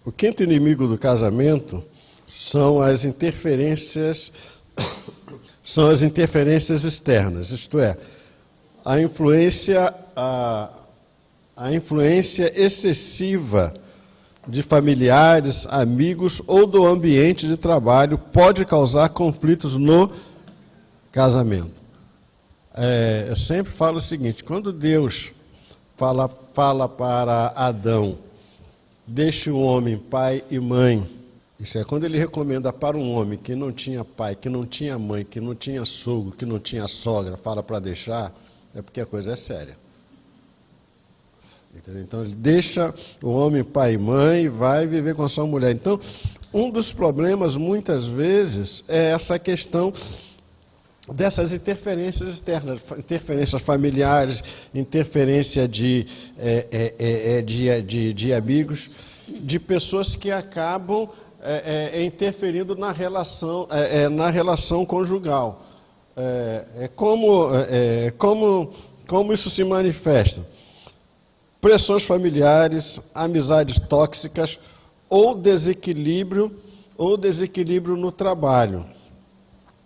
O quinto inimigo do casamento são as interferências externas, isto é, a influência excessiva de familiares, amigos ou do ambiente de trabalho pode causar conflitos no casamento. Eu sempre falo o seguinte: quando Deus fala para Adão, deixe o homem pai e mãe, isso é quando ele recomenda para um homem que não tinha pai, que não tinha mãe, que não tinha sogro, que não tinha sogra, fala para deixar, é porque a coisa é séria. Entendeu? Então ele deixa o homem pai e mãe e vai viver com a sua mulher. Então, um dos problemas muitas vezes é essa questão dessas interferências externas, interferências familiares, interferência de amigos, de pessoas que acabam interferindo na relação conjugal. Como isso se manifesta? Pressões familiares, amizades tóxicas ou desequilíbrio no trabalho.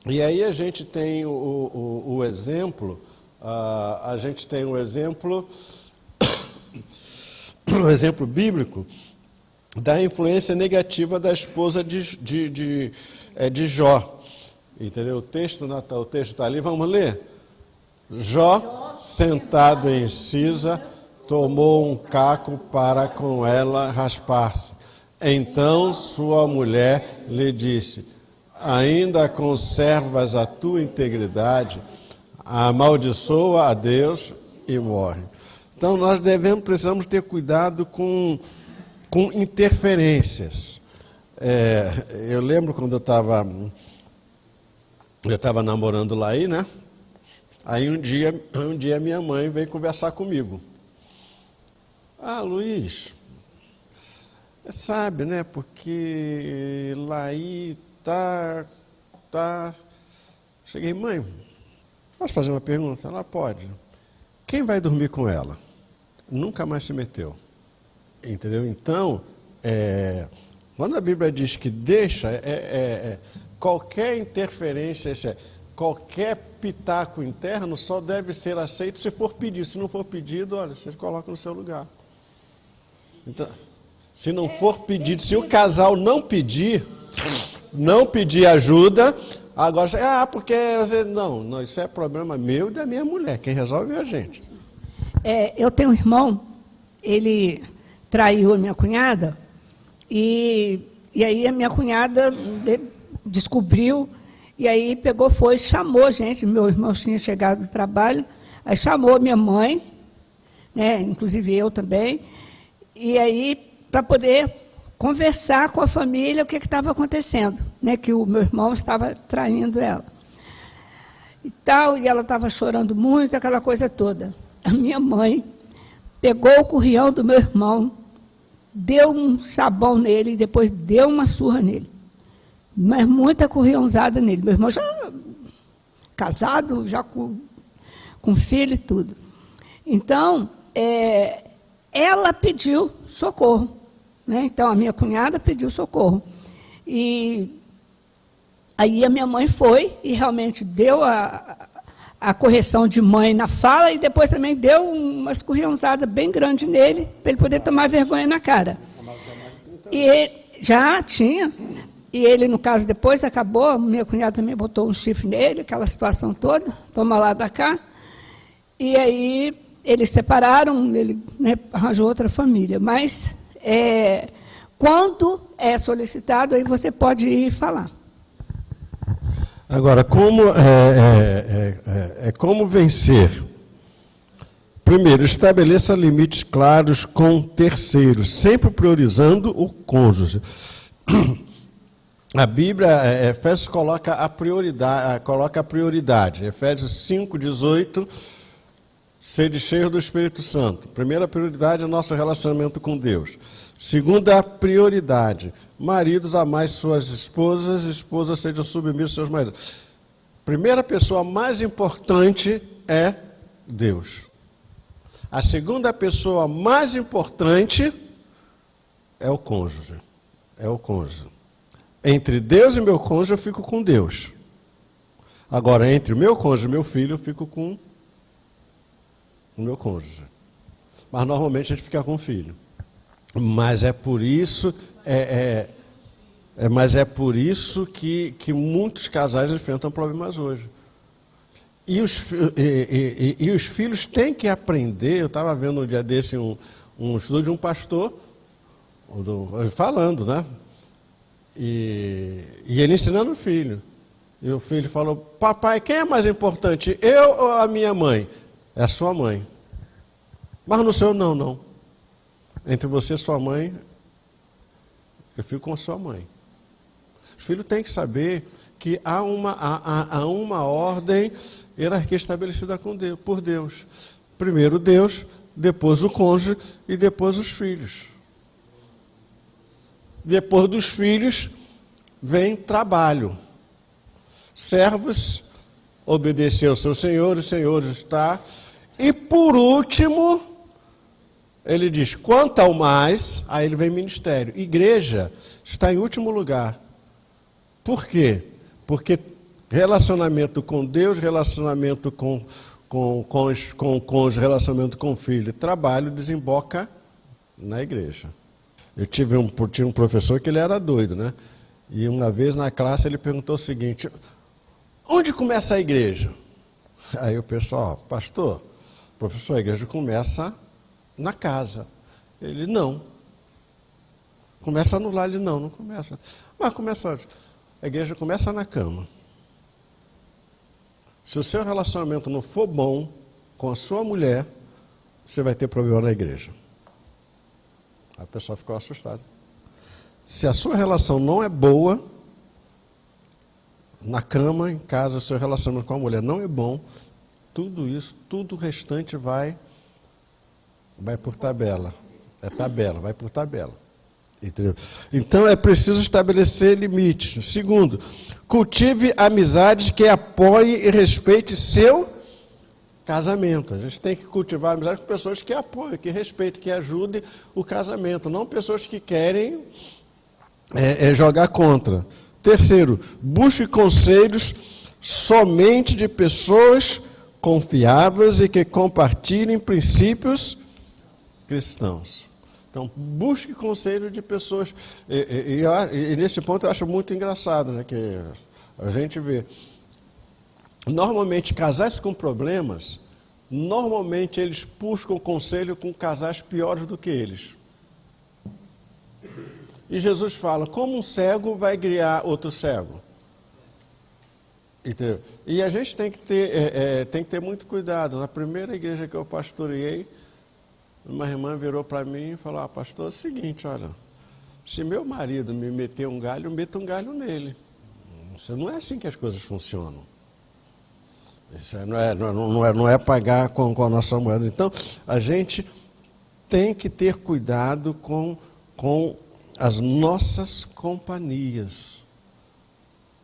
E aí a gente tem o exemplo, o exemplo bíblico da influência negativa da esposa de Jó. Entendeu? O texto está ali, vamos ler? Jó, sentado em Cisa, tomou um caco para com ela raspar-se. Então sua mulher lhe disse: ainda conservas a tua integridade, amaldiçoa a Deus e morre. Então nós precisamos ter cuidado com interferências. Eu lembro quando eu estava namorando Laí, né? Aí um dia minha mãe veio conversar comigo. Ah, Luiz, sabe, né? Porque Laí tá. Cheguei, mãe, posso fazer uma pergunta? Ela pode. Quem vai dormir com ela? Nunca mais se meteu. Entendeu? Então, quando a Bíblia diz que deixa, qualquer interferência, qualquer pitaco interno só deve ser aceito se for pedido. Se não for pedido, olha, você coloca no seu lugar. Então, se não for pedido, se o casal não pedir ajuda, agora, porque você... Não, isso é problema meu e da minha mulher, quem resolve é a gente. Eu tenho um irmão, ele traiu a minha cunhada, e aí a minha cunhada descobriu, e aí pegou, chamou a gente, meu irmão tinha chegado do trabalho, aí chamou a minha mãe, né, inclusive eu também, e aí para poder conversar com a família o que estava acontecendo, né, que o meu irmão estava traindo ela. E ela estava chorando muito, aquela coisa toda. A minha mãe pegou o currião do meu irmão, deu um sabão nele e depois deu uma surra nele. Mas muita curriãozada nele. Meu irmão já casado, já com filho e tudo. Então, ela pediu socorro. Né? Então, a minha cunhada pediu socorro. E aí a minha mãe foi e realmente deu a correção de mãe na fala e depois também deu uma escorriãozada bem grande nele, para ele poder tomar vergonha na cara. E ele, já tinha. E ele, no caso, depois acabou, minha cunhada também botou um chifre nele, aquela situação toda, toma lá da cá. E aí eles separaram, ele, né, arranjou outra família. Mas quando é solicitado, aí você pode ir falar. Agora, como vencer? Primeiro, estabeleça limites claros com terceiros, sempre priorizando o cônjuge. A Bíblia, Efésios coloca a prioridade. Efésios 5:18, sede cheio do Espírito Santo. Primeira prioridade é o nosso relacionamento com Deus. Segunda prioridade, maridos, amai suas esposas, esposas sejam submissas aos seus maridos. Primeira pessoa mais importante é Deus. A segunda pessoa mais importante é o cônjuge. É o cônjuge. Entre Deus e meu cônjuge, eu fico com Deus. Agora, entre o meu cônjuge e meu filho, eu fico com o meu cônjuge. Mas, normalmente, a gente fica com o filho. Mas é por isso, que muitos casais enfrentam problemas hoje. E os filhos têm que aprender. Eu estava vendo um dia desse um estudo de um pastor falando, né? E ele ensinando o filho. E o filho falou: papai, quem é mais importante, eu ou a minha mãe? É a sua mãe. Mas no seu não. Entre você e sua mãe, eu fico com a sua mãe. Os filhos têm que saber que há uma ordem, hierarquia estabelecida por Deus. Primeiro Deus, depois o cônjuge e depois os filhos. Depois dos filhos vem trabalho. Servos, obedecer ao seu senhor, o senhor está. E por último, ele diz, quanto ao mais, aí ele vem ministério. Igreja está em último lugar. Por quê? Porque relacionamento com Deus, relacionamento com o cônjuge, relacionamento com o filho, trabalho desemboca na igreja. Eu tinha um professor que ele era doido, né? E uma vez na classe ele perguntou o seguinte: onde começa a igreja? Aí o pessoal, pastor, professor, a igreja começa na casa. Ele, não. Começa no lar. Ele, não começa. Mas começa onde? A igreja começa na cama. Se o seu relacionamento não for bom com a sua mulher, você vai ter problema na igreja. Aí o pessoal ficou assustado. Se a sua relação não é boa, na cama, em casa, o seu relacionamento com a mulher não é bom, tudo isso, tudo o restante vai por tabela. É tabela, vai por tabela. Entendeu? Então é preciso estabelecer limites. Segundo, cultive amizades que apoiem e respeitem seu casamento. A gente tem que cultivar amizade com pessoas que apoiam, que respeitem, que ajudem o casamento, não pessoas que querem jogar contra. Terceiro, busque conselhos somente de pessoas confiáveis e que compartilhem princípios cristãos. Então, busque conselho de pessoas. E nesse ponto eu acho muito engraçado, né, que a gente vê. Normalmente, casais com problemas, normalmente eles buscam conselho com casais piores do que eles. E Jesus fala, como um cego vai guiar outro cego? Entendeu? E a gente tem que ter muito cuidado. Na primeira igreja que eu pastoreei, uma irmã virou para mim e falou, pastor, é o seguinte, olha, se meu marido me meter um galho, eu meto um galho nele. Isso não é assim que as coisas funcionam. Isso não é pagar com a nossa moeda. Então, a gente tem que ter cuidado com as nossas companhias.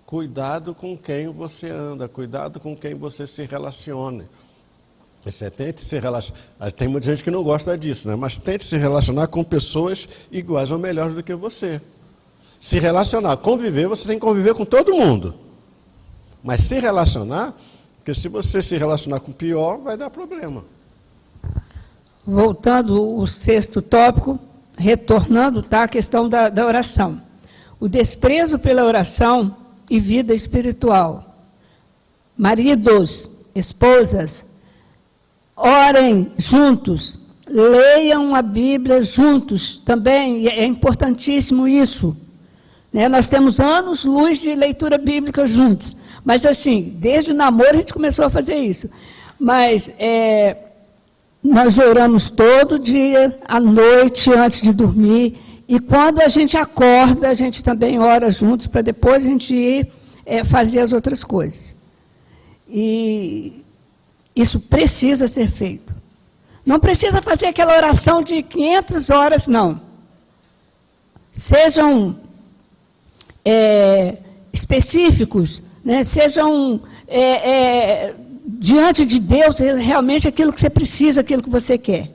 Cuidado com quem você anda, cuidado com quem você se relacione. Você tente se relacionar. Tem muita gente que não gosta disso, né? Mas tente se relacionar com pessoas iguais ou melhores do que você. Se relacionar, conviver, você tem que conviver com todo mundo. Mas se relacionar, porque se você se relacionar com o pior, vai dar problema. Voltando ao sexto tópico, retornando, tá, a questão da oração. O desprezo pela oração e vida espiritual. Maridos, esposas, orem juntos, leiam a Bíblia juntos também, é importantíssimo isso. Né? Nós temos anos-luz de leitura bíblica juntos, mas assim, desde o namoro a gente começou a fazer isso. Mas nós oramos todo dia, à noite, antes de dormir, e quando a gente acorda, a gente também ora juntos, para depois a gente ir fazer as outras coisas. E isso precisa ser feito. Não precisa fazer aquela oração de 500 horas, não. Sejam específicos, né? Sejam diante de Deus realmente aquilo que você precisa, aquilo que você quer.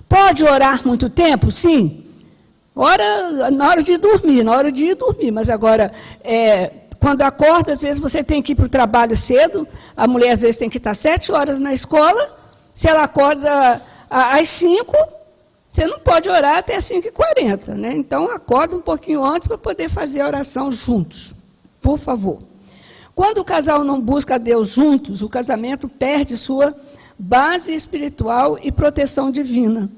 Pode orar muito tempo? Sim. Ora na hora de dormir, na hora de ir dormir, mas agora, quando acorda, às vezes você tem que ir para o trabalho cedo, a mulher às vezes tem que estar 7 horas na escola, se ela acorda às 5, você não pode orar até 5h40, né? Então, acorda um pouquinho antes para poder fazer a oração juntos, por favor. Quando o casal não busca a Deus juntos, o casamento perde sua base espiritual e proteção divina.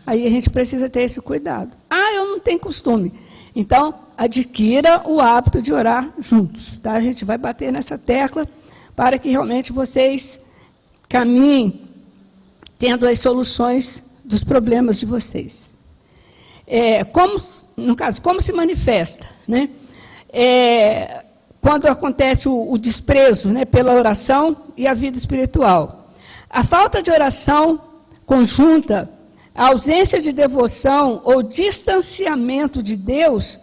Aí a gente precisa ter esse cuidado. Eu não tenho costume. Então, adquira o hábito de orar juntos. Tá? A gente vai bater nessa tecla para que realmente vocês caminhem tendo as soluções dos problemas de vocês. Como se manifesta, né? Quando acontece o desprezo, né, pela oração e a vida espiritual. A falta de oração conjunta, a ausência de devoção ou distanciamento de Deus,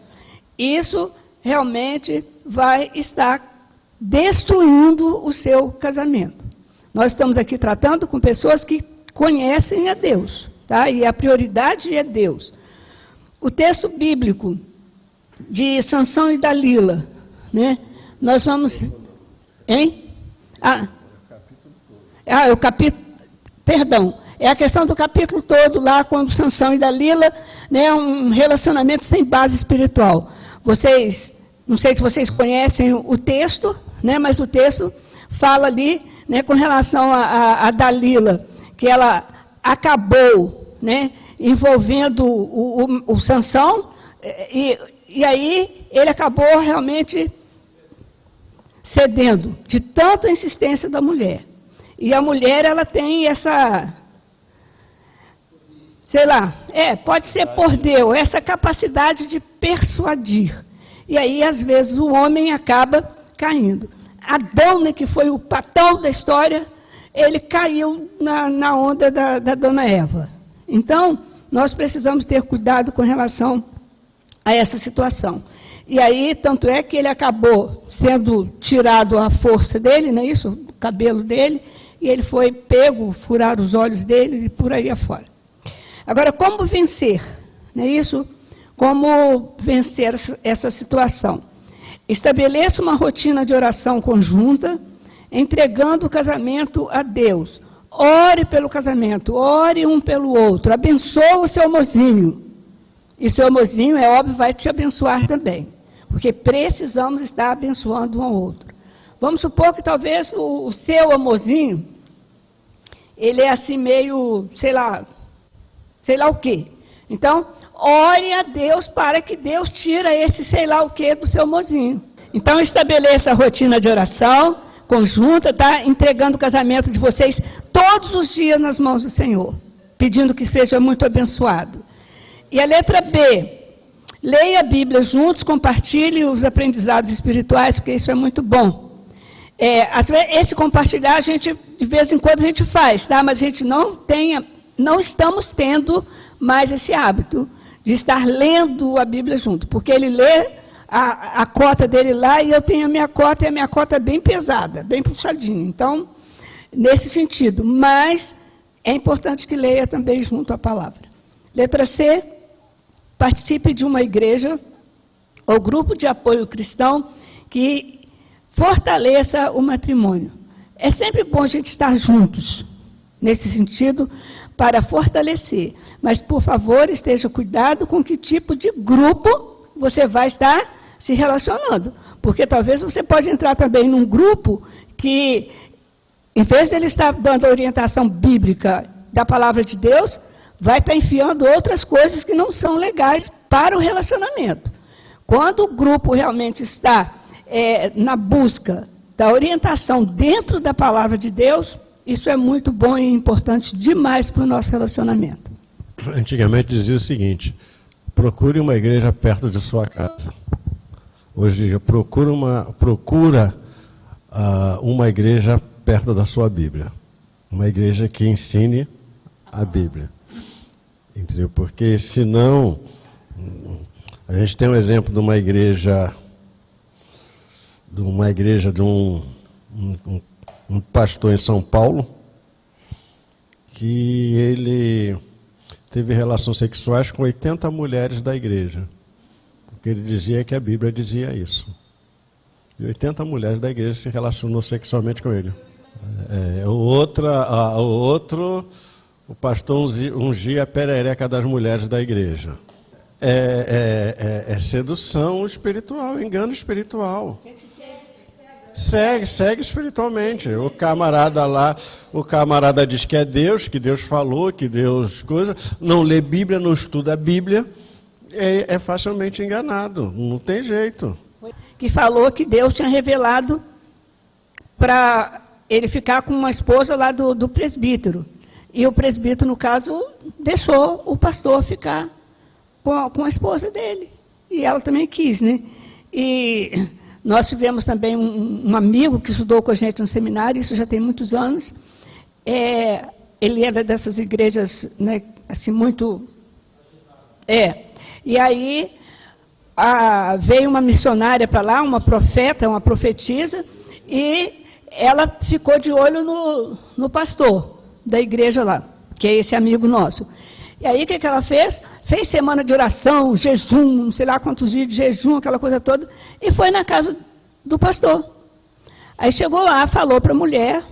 isso realmente vai estar destruindo o seu casamento. Nós estamos aqui tratando com pessoas que conhecem a Deus, tá? E a prioridade é Deus. O texto bíblico de Sansão e Dalila, né? Nós vamos... Hein? O capítulo... Perdão. É a questão do capítulo todo lá, quando Sansão e Dalila, né, um relacionamento sem base espiritual. Vocês, não sei se vocês conhecem o texto, né, mas o texto fala ali, né, com relação a Dalila, que ela acabou, né, envolvendo o Sansão, e aí ele acabou realmente cedendo, de tanta insistência da mulher. E a mulher, ela tem essa... sei lá, pode ser por Deus, essa capacidade de persuadir. E aí, às vezes, o homem acaba caindo. Adão, né, que foi o patão da história, ele caiu na onda da dona Eva. Então, nós precisamos ter cuidado com relação a essa situação. E aí, tanto é que ele acabou sendo tirado a força dele, não é isso? O cabelo dele, e ele foi pego, furaram os olhos dele e por aí afora. Agora, como vencer? Não é isso? Como vencer essa situação? Estabeleça uma rotina de oração conjunta, entregando o casamento a Deus. Ore pelo casamento, ore um pelo outro, abençoe o seu mozinho. E o seu mozinho, é óbvio, vai te abençoar também, porque precisamos estar abençoando um ao outro. Vamos supor que talvez o seu amorzinho, ele é assim meio, sei lá o quê. Então, ore a Deus para que Deus tire esse sei lá o quê do seu mozinho. Então, estabeleça a rotina de oração conjunta, tá? Entregando o casamento de vocês todos os dias nas mãos do Senhor, pedindo que seja muito abençoado. E a letra B, leia a Bíblia juntos, compartilhe os aprendizados espirituais, porque isso é muito bom. Esse compartilhar, a gente, de vez em quando, a gente faz, tá? Mas a gente não estamos tendo mais esse hábito de estar lendo a Bíblia junto, porque ele lê a cota dele lá e eu tenho a minha cota, e a minha cota é bem pesada, bem puxadinha. Então, nesse sentido, mas é importante que leia também junto a palavra. Letra C, participe de uma igreja ou grupo de apoio cristão que fortaleça o matrimônio. É sempre bom a gente estar juntos, nesse sentido, para fortalecer. Mas, por favor, esteja cuidado com que tipo de grupo você vai estar se relacionando. Porque talvez você pode entrar também num grupo que, em vez de ele estar dando a orientação bíblica da palavra de Deus, vai estar enfiando outras coisas que não são legais para o relacionamento. Quando o grupo realmente está na busca da orientação dentro da palavra de Deus, isso é muito bom e importante demais para o nosso relacionamento. Antigamente dizia o seguinte: procure uma igreja perto de sua casa. Hoje procura uma igreja perto da sua Bíblia. Uma igreja que ensine a Bíblia. Entendeu? Porque senão, a gente tem um exemplo de uma igreja de um pastor em São Paulo, que ele teve relações sexuais com 80 mulheres da igreja. Porque ele dizia que a Bíblia dizia isso. E 80 mulheres da igreja se relacionou sexualmente com ele. O pastor ungia a perereca das mulheres da igreja. É sedução espiritual, engano espiritual. Segue espiritualmente. O camarada diz que é Deus, que Deus falou, que Deus coisa, não lê Bíblia, não estuda a Bíblia, é facilmente enganado, não tem jeito. Que falou que Deus tinha revelado para ele ficar com uma esposa lá do presbítero. E o presbítero, no caso, deixou o pastor ficar com a esposa dele. E ela também quis, né? E nós tivemos também um amigo que estudou com a gente no seminário, isso já tem muitos anos. Ele era dessas igrejas, né, assim, muito... E aí veio uma missionária para lá, uma profeta, uma profetisa, e ela ficou de olho no pastor da igreja lá, que é esse amigo nosso. E aí o que ela fez? Fez semana de oração, jejum, não sei lá quantos dias de jejum, aquela coisa toda, e foi na casa do pastor. Aí chegou lá, falou para a mulher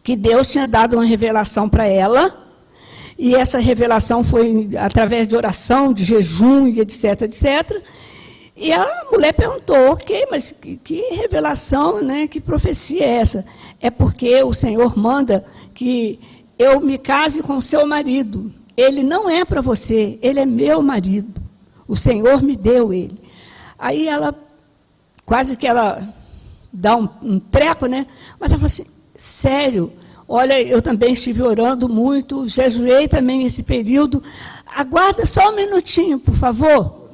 que Deus tinha dado uma revelação para ela, e essa revelação foi através de oração, de jejum, e etc, etc. E a mulher perguntou, ok, mas que revelação, né, que profecia é essa? É porque o Senhor manda que eu me case com o seu marido. Ele não é para você, ele é meu marido. O Senhor me deu ele. Aí ela, quase que ela dá um treco, né? Mas ela falou assim, sério, olha, eu também estive orando muito, jejuei também esse período. Aguarda só um minutinho, por favor.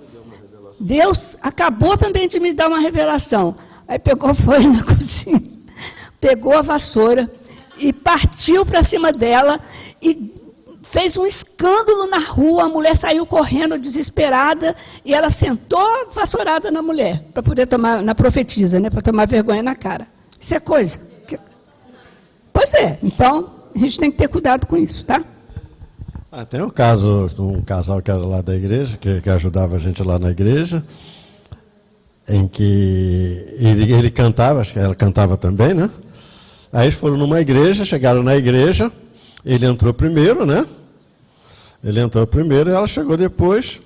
Deus acabou também de me dar uma revelação. Aí foi na cozinha, pegou a vassoura e partiu para cima dela e fez um escândalo na rua. A mulher saiu correndo desesperada e ela sentou vassourada na mulher, para poder tomar, na profetisa, né, para tomar vergonha na cara. Isso é coisa. Pois é, então a gente tem que ter cuidado com isso, tá? Tem um casal que era lá da igreja, que ajudava a gente lá na igreja, em que ele cantava, acho que ela cantava também, né? Aí eles foram numa igreja, chegaram na igreja, ele entrou primeiro, né? Ele entrou primeiro e ela chegou depois.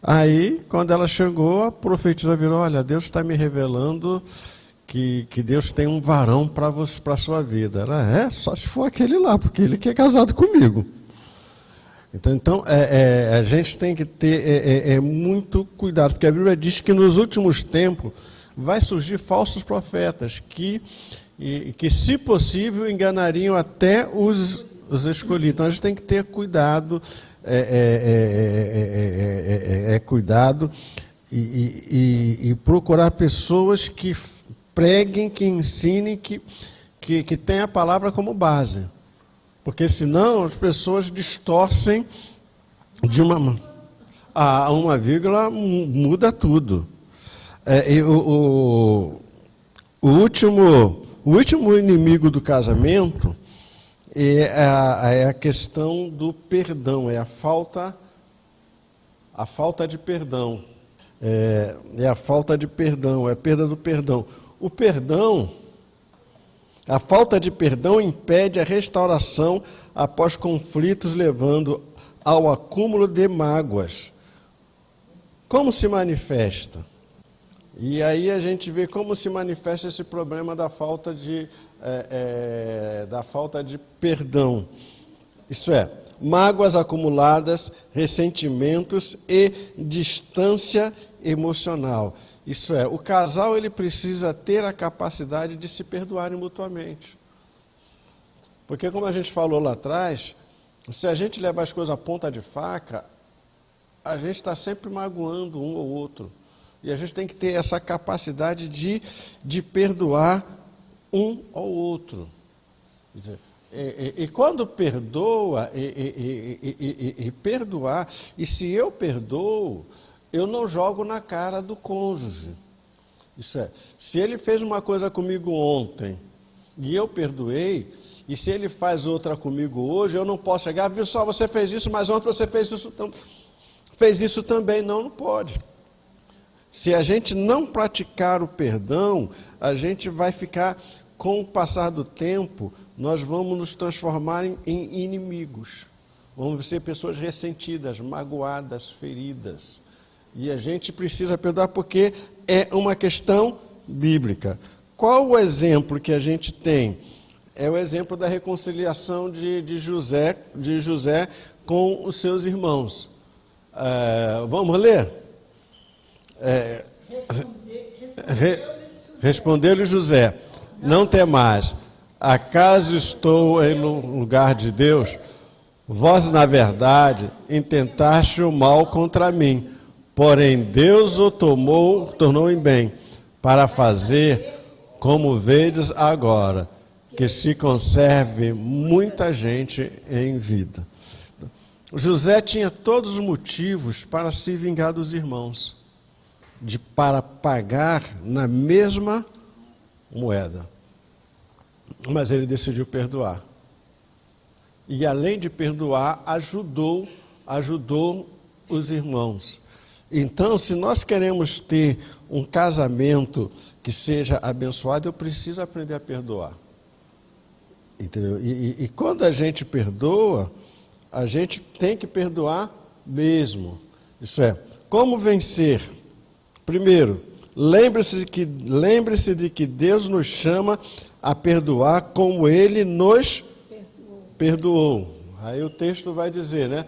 Aí, quando ela chegou, a profetisa virou, olha, Deus está me revelando que Deus tem um varão para a sua vida. Ela, só se for aquele lá, porque ele que é casado comigo. Então a gente tem que ter muito cuidado, porque a Bíblia diz que nos últimos tempos vai surgir falsos profetas que se possível, enganariam até os escolhidos. Então a gente tem que ter cuidado, cuidado e procurar pessoas que preguem, que ensinem, que tenham a palavra como base. Porque senão as pessoas distorcem de uma vírgula, muda tudo. O último inimigo do casamento é a questão do perdão, é a falta de perdão. É a falta de perdão, é a perda do perdão. O perdão, a falta de perdão impede a restauração após conflitos, levando ao acúmulo de mágoas. Como se manifesta? E aí a gente vê como se manifesta esse problema da falta de perdão. Isso é, mágoas acumuladas, ressentimentos e distância emocional. Isso é, o casal ele precisa ter a capacidade de se perdoarem mutuamente. Porque como a gente falou lá atrás, se a gente levar as coisas à ponta de faca, a gente está sempre magoando um ou outro. E a gente tem que ter essa capacidade de perdoar um ao outro. E quando perdoa, perdoar, e se eu perdoo, eu não jogo na cara do cônjuge. Isso é, se ele fez uma coisa comigo ontem e eu perdoei, E se ele faz outra comigo hoje, eu não posso chegar, viu só, você fez isso, mas ontem você fez isso também. Não, não pode. Se a gente não praticar o perdão, a gente vai ficar, com o passar do tempo, nós vamos nos transformar em inimigos. Vamos ser pessoas ressentidas, magoadas, feridas. E a gente precisa perdoar porque é uma questão bíblica. Qual o exemplo que a gente tem? É o exemplo da reconciliação de José com os seus irmãos. Vamos ler? Respondeu-lhe José: não temais, acaso estou em lugar de Deus? Vós, na verdade, intentaste o mal contra mim, porém Deus o tornou em bem, para fazer, como vedes agora, que se conserve muita gente em vida. José tinha todos os motivos para se vingar dos irmãos, para pagar na mesma moeda. Mas ele decidiu perdoar. E além de perdoar, ajudou os irmãos. Então, se nós queremos ter um casamento que seja abençoado, eu preciso aprender a perdoar. Entendeu? E quando a gente perdoa, a gente tem que perdoar mesmo. Isso é, como vencer? Primeiro, lembre-se de que Deus nos chama a perdoar como Ele nos perdoou. Aí o texto vai dizer, né?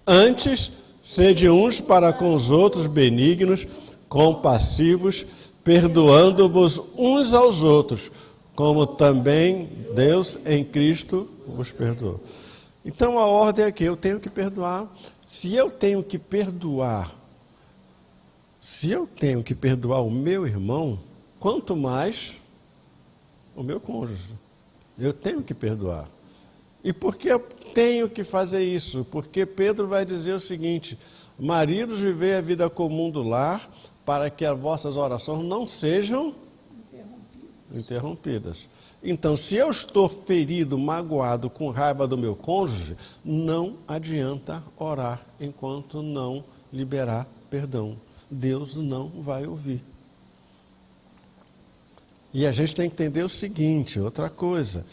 Antes, sede uns para com os outros benignos, compassivos, perdoando-vos uns aos outros, como também Deus em Cristo vos perdoou. Então a ordem é que eu tenho que perdoar. Se eu tenho que perdoar o meu irmão, quanto mais o meu cônjuge. Eu tenho que perdoar. E por que eu tenho que fazer isso? Porque Pedro vai dizer o seguinte: maridos, vivei a vida comum do lar, para que as vossas orações não sejam interrompidas. Então, se eu estou ferido, magoado, com raiva do meu cônjuge, não adianta orar enquanto não liberar perdão. Deus não vai ouvir. E a gente tem que entender o seguinte, outra coisa.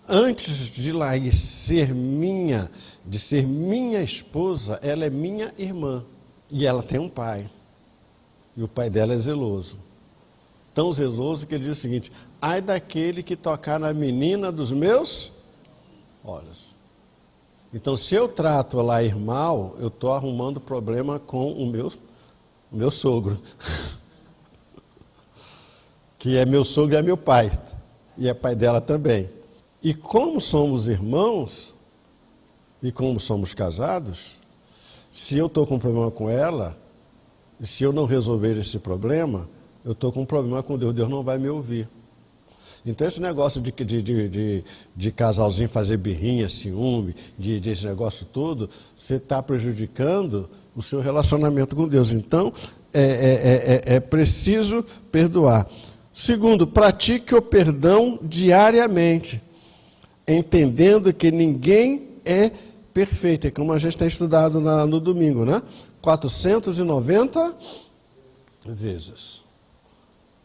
Antes de Laís ser minha esposa, ela é minha irmã. E ela tem um pai. E o pai dela é zeloso. Tão zeloso que ele diz o seguinte: ai daquele que tocar na menina dos meus olhos. Então, se eu trato a Laís mal, eu estou arrumando problema com o meu sogro. Que é meu sogro e é meu pai. E é pai dela também. E como somos irmãos, e como somos casados, se eu estou com um problema com ela, e se eu não resolver esse problema, eu estou com um problema com Deus, Deus não vai me ouvir. Então esse negócio de casalzinho fazer birrinha, ciúme, desse negócio todo, você está prejudicando o seu relacionamento com Deus. Então é preciso perdoar. Segundo, pratique o perdão diariamente, entendendo que ninguém é perfeito. É como a gente tem estudado no domingo, né? 490 vezes.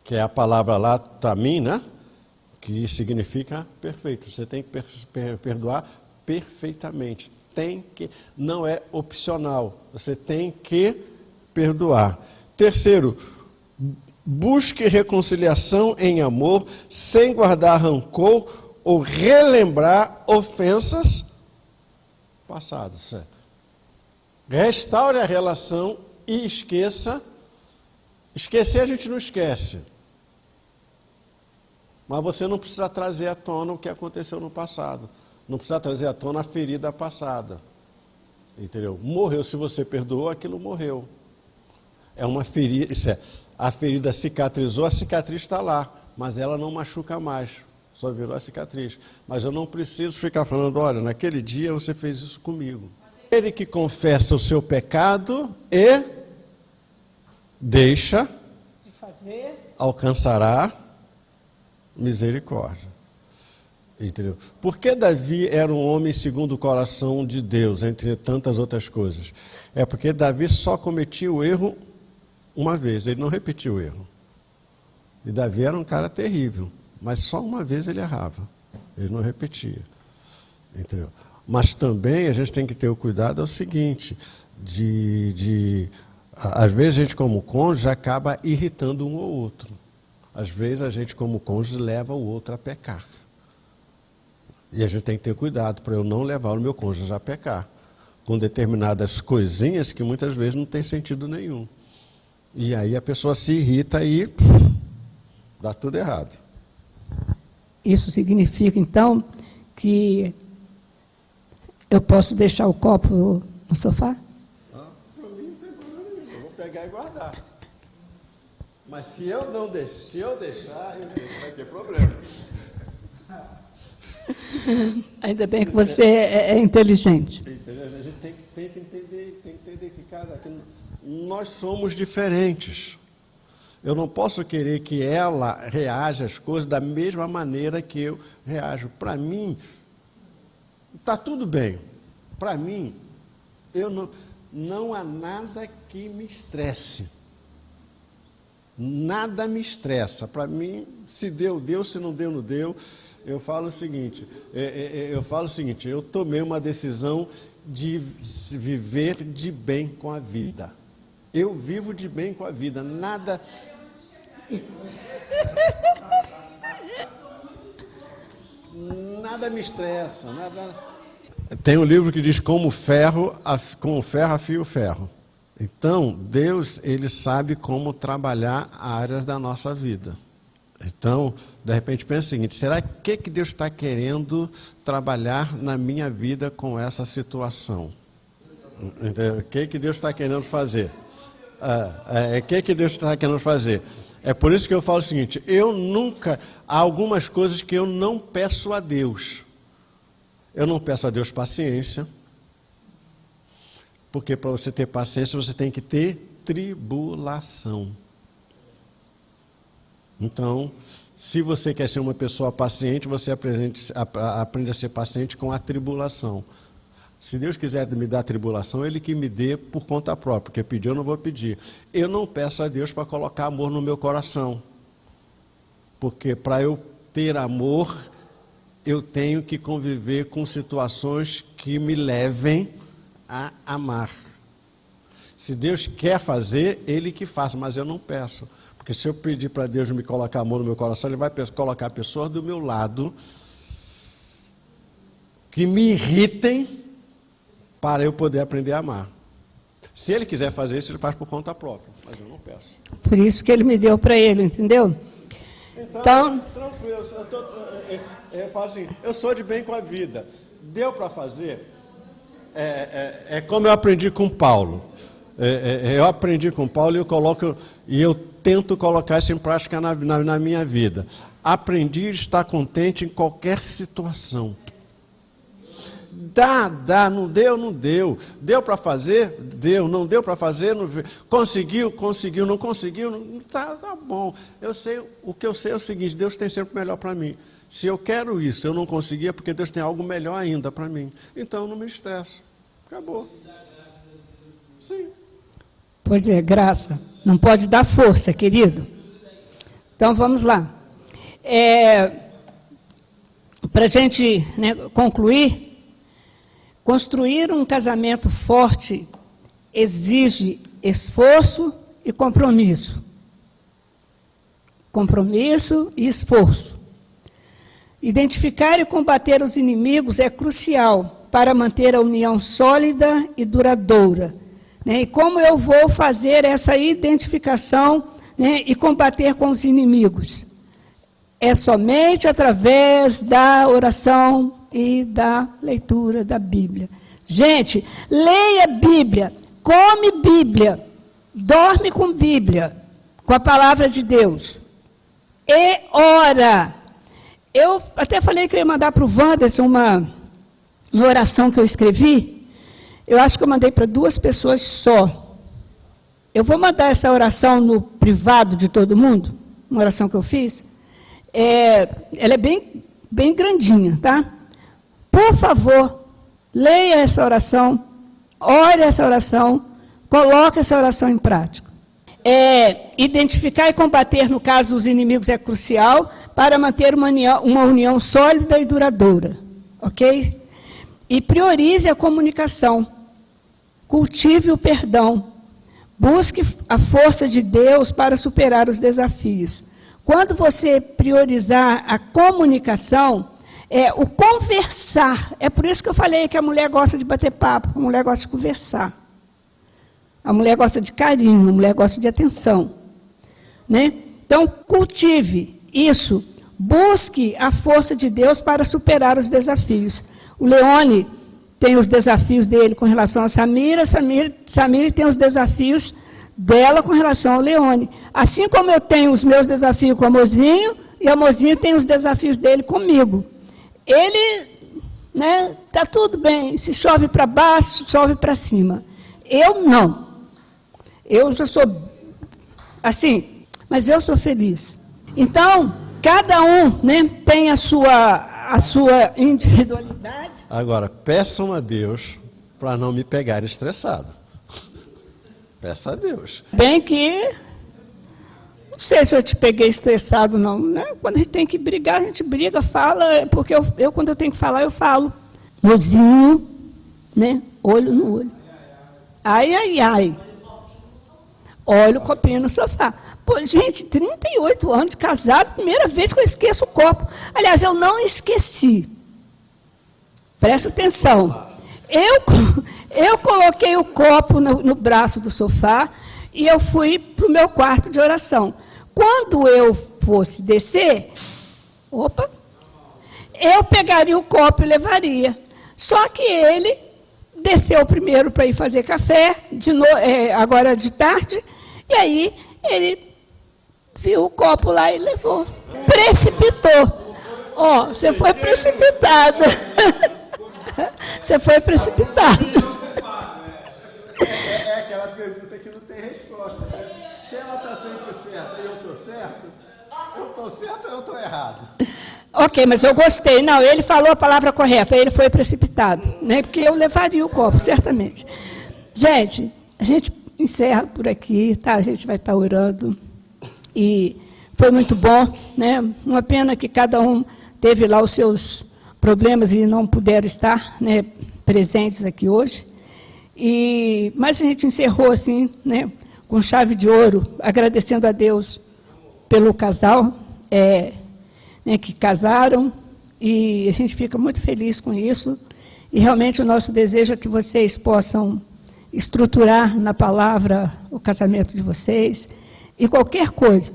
Que é a palavra lá, tamim, né? Que significa perfeito. Você tem que perdoar perfeitamente. Não é opcional. Você tem que perdoar. Terceiro, busque reconciliação em amor, sem guardar rancor ou relembrar ofensas passadas. Restaure a relação e esqueça. Esquecer a gente não esquece. Mas você não precisa trazer à tona o que aconteceu no passado. Não precisa trazer à tona a ferida passada. Entendeu? Morreu, se você perdoou, aquilo morreu. É uma ferida, a ferida cicatrizou, a cicatriz está lá, mas ela não machuca mais. Só virou a cicatriz. Mas eu não preciso ficar falando, olha, naquele dia você fez isso comigo. Ele que confessa o seu pecado e deixa de fazer, alcançará misericórdia. Entendeu? Por que Davi era um homem segundo o coração de Deus, entre tantas outras coisas? É porque Davi só cometia o erro uma vez, ele não repetiu o erro. E Davi era um cara terrível, mas só uma vez ele errava, ele não repetia. Entendeu? Mas também a gente tem que ter o cuidado, é o seguinte, às vezes a gente como cônjuge acaba irritando um ou outro. Às vezes a gente como cônjuge leva o outro a pecar. E a gente tem que ter cuidado para eu não levar o meu cônjuge a pecar, com determinadas coisinhas que muitas vezes não tem sentido nenhum. E aí a pessoa se irrita e dá tudo errado. Isso significa, então, que eu posso deixar o copo no sofá? Para mim não tem problema nenhum, eu vou pegar e guardar. Mas se eu deixar, vai ter problema. Ainda bem que você é inteligente. Entendeu? A gente tem que entender que nós somos diferentes. Eu não posso querer que ela reaja às coisas da mesma maneira que eu reajo. Para mim, está tudo bem. Para mim, não há nada que me estresse. Nada me estressa. Para mim, se deu, deu, se não deu, não deu. Eu falo o seguinte, eu tomei uma decisão de viver de bem com a vida. Eu vivo de bem com a vida, nada... Nada me estressa, nada... Tem um livro que diz com o ferro afia o ferro. Então, Deus, ele sabe como trabalhar áreas da nossa vida. Então, de repente, pensa o seguinte, será que Deus está querendo trabalhar na minha vida com essa situação? O que Deus está querendo fazer? O que Deus está querendo fazer? É por isso que eu falo o seguinte, há algumas coisas que eu não peço a Deus. Eu não peço a Deus paciência, porque para você ter paciência, você tem que ter tribulação. Então, se você quer ser uma pessoa paciente, você aprende a ser paciente com a tribulação. Se Deus quiser me dar tribulação, Ele que me dê por conta própria, porque pedir eu não vou pedir. Eu não peço a Deus para colocar amor no meu coração, porque para eu ter amor, eu tenho que conviver com situações que me levem a amar. Se Deus quer fazer, Ele que faça, mas eu não peço. Porque se eu pedir para Deus me colocar amor no meu coração, Ele vai colocar pessoas do meu lado que me irritem para eu poder aprender a amar. Se Ele quiser fazer isso, Ele faz por conta própria, mas eu não peço. Por isso que Ele me deu para Ele, entendeu? Então tranquilo, eu falo assim, eu sou de bem com a vida. Deu para fazer? É como eu aprendi com Paulo. Eu aprendi com Paulo e eu tento colocar isso em prática na minha vida. Aprendi a estar contente em qualquer situação. Não deu. Deu para fazer? Deu. Não deu para fazer? Não. Conseguiu, não conseguiu? Tá bom. O que eu sei é o seguinte, Deus tem sempre o melhor para mim. Se eu quero isso, eu não conseguia, porque Deus tem algo melhor ainda para mim. Então eu não me estresso. Acabou. Sim. Pois é, graça. Não pode dar força, querido. Então, vamos lá. Para a gente concluir, construir um casamento forte exige esforço e compromisso. Compromisso e esforço. Identificar e combater os inimigos é crucial para manter a união sólida e duradoura. E como eu vou fazer essa identificação e combater com os inimigos? É somente através da oração e da leitura da Bíblia. Gente, leia Bíblia, come Bíblia, dorme com Bíblia, com a palavra de Deus. E ora. Eu até falei que eu ia mandar para o Wanderson uma oração que eu escrevi. Eu acho que eu mandei para 2 pessoas só. Eu vou mandar essa oração no privado de todo mundo, uma oração que eu fiz. Ela é bem bem grandinha, tá? Por favor, leia essa oração, ore essa oração, coloque essa oração em prática. Identificar e combater, no caso, os inimigos é crucial para manter uma união sólida e duradoura, ok? E priorize a comunicação, cultive o perdão, busque a força de Deus para superar os desafios. Quando você priorizar a comunicação, o conversar, é por isso que eu falei que a mulher gosta de bater papo, a mulher gosta de conversar. A mulher gosta de carinho, a mulher gosta de atenção. Né? Então, cultive isso, busque a força de Deus para superar os desafios. O Leone tem os desafios dele com relação a Samira tem os desafios dela com relação ao Leone. Assim como eu tenho os meus desafios com o Amozinho, e o Amozinho tem os desafios dele comigo. Ele, né, tá tudo bem, se chove para baixo, chove para cima. Eu não. Eu já sou assim, mas eu sou feliz. Então, cada um, né, tem a sua individualidade. Agora, peçam a Deus para não me pegar estressado. Peça a Deus. Bem que, não sei se eu te peguei estressado, não. Né? Quando a gente tem que brigar, a gente briga, fala, porque eu quando eu tenho que falar, eu falo. Mozinho, né, olho no olho. Ai, ai, ai. Olha o copinho no sofá. Pô, gente, 38 anos de casado, primeira vez que eu esqueço o copo. Aliás, eu não esqueci. Presta atenção. Eu coloquei o copo no braço do sofá e eu fui para o meu quarto de oração. Quando eu fosse descer, eu pegaria o copo e levaria. Só que ele desceu primeiro para ir fazer café, agora de tarde, e aí ele viu o copo lá e levou. Precipitou. Ó, você foi precipitado. Você foi precipitado. É aquela pergunta que não tem resposta. Né? Se ela está sempre certa e eu estou certo ou eu estou errado? Ok, mas eu gostei. Não, ele falou a palavra correta, ele foi precipitado. Né? Porque eu levaria o copo, certamente. Gente, a gente encerra por aqui, tá? A gente vai estar orando. E foi muito bom, né? Uma pena que cada um teve lá os seus problemas e não puderam estar, né, presentes aqui hoje. Mas a gente encerrou assim, né, com chave de ouro, agradecendo a Deus pelo casal, né, que casaram, e a gente fica muito feliz com isso. E realmente o nosso desejo é que vocês possam estruturar na palavra o casamento de vocês. E qualquer coisa,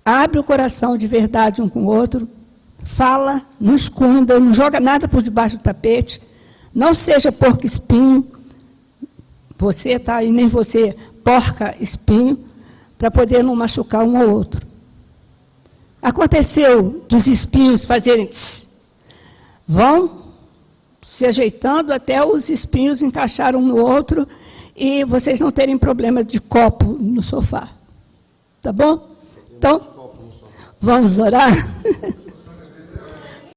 abre o coração de verdade um com o outro, fala, não esconda, não joga nada por debaixo do tapete, não seja porco espinho, você, tá, e nem você, porca espinho, para poder não machucar um ao outro. Aconteceu dos espinhos fazerem tss, vão se ajeitando até os espinhos encaixar um no outro e vocês não terem problema de copo no sofá. Tá bom? Então, vamos orar?